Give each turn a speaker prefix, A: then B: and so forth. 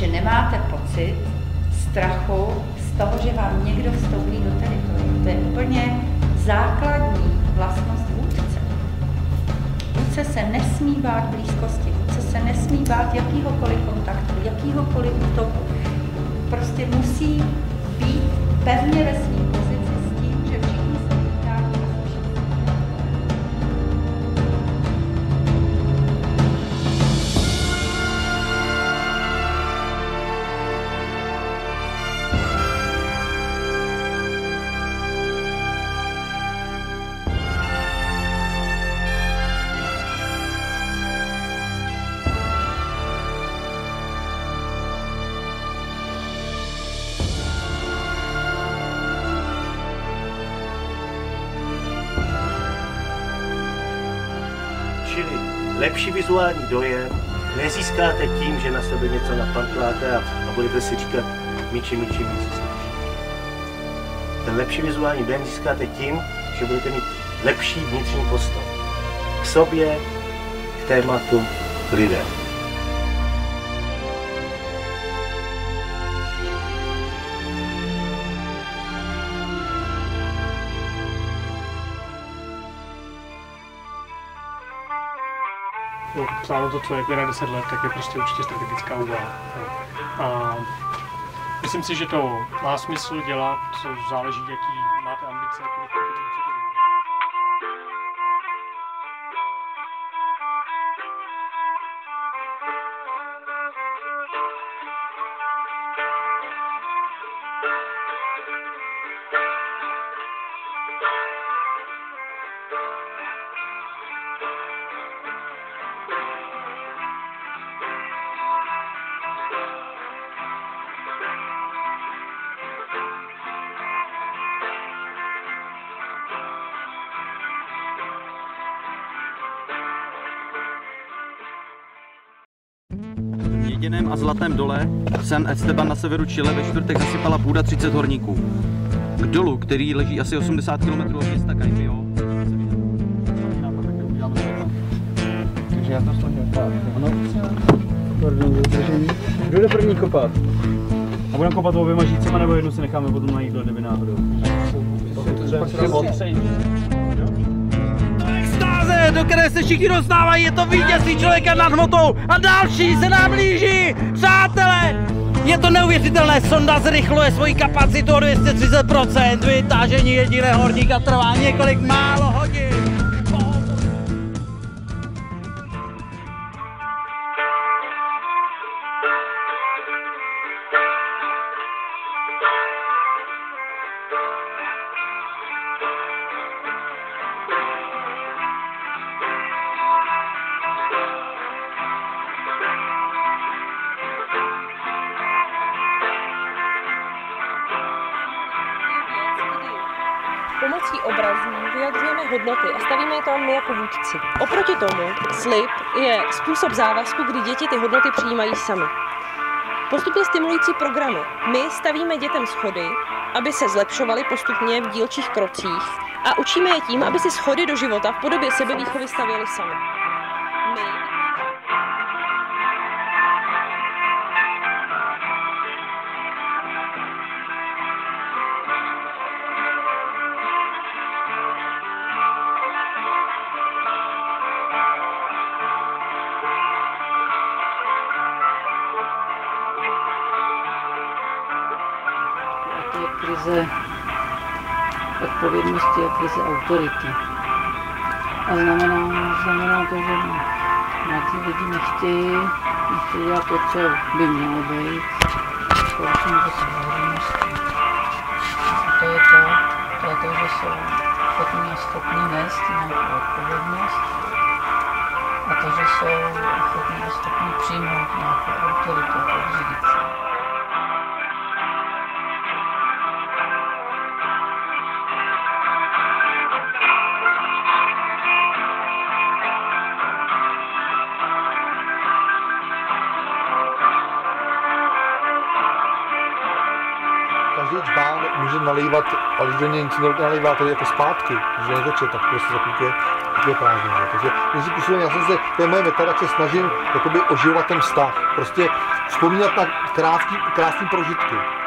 A: že nemáte pocit strachu z toho, že vám někdo vstoupí do teritoria. To je úplně základní vlastnost vůdce. Vůdce se nesmí bát blízkosti, vůdce se nesmí bát jakýhokoliv kontaktu, jakýhokoliv útoku. Prostě musí být pevně ve svým pozici s tím, že všichni se vítají a sluší.
B: Čili lepší vizuální dojem nezískáte tím, že na sebe něco napantláte a budete si říkat míči, Ten lepší vizuální dojem získáte tím, že budete mít lepší vnitřní postavu k sobě, k tématu, k lidem.
C: Stálo to člověk na 10 let, tak je prostě určitě strategická úvaha. A myslím si, že to má smysl dělat, co záleží, jaký máte ambice.
D: V Jeděném a Zlatém dole San Esteban na severu Chile ve čtvrtek zasypala půda 30 horníků. K dolu, který leží asi 80 km od města Caimio,
E: takže já to složím. Ano. Kdo jde první kopat?
C: A budeme kopat oběma žícema, nebo jednu si necháme potom na jídlo, kdyby náhodou?
D: Extáze, do které se všichni dostávají, je to vítězství člověka nad hmotou a další se nám blíží. Přátelé, je to neuvěřitelné, sonda zrychluje svoji kapacitu o 230%, vytážení jediného horníka trvá několik málo hodin.
F: Pomocí obrazů vyjadřujeme hodnoty a stavíme je tam my jako vůdci. Oproti tomu slib je způsob závazku, kdy děti ty hodnoty přijímají sami. Postupně stimulující programy. My stavíme dětem schody, aby se zlepšovaly postupně v dílčích krocích a učíme je tím, aby si schody do života v podobě sebevýchovy stavěli sami.
G: To je krize odpovědnosti a krize autority. A znamená to, že mladí lidi nechtějí dělat to, co by mělo být. Společně to spravedlnosti. A to je to, že jsou schopní nést nějakou odpovědnost. A to, že jsou schopní přijmout nějakou autoritu od řídící.
H: Každý čbán může nalívat, ale když do něj nic nalívá, to je jako zpátky, že neteče, tak prostě je prázdný. Takže když si působím, já jsem se, to je moje metoda, se snažím jakoby oživovat ten vztah. Prostě vzpomínat na krásné prožitky.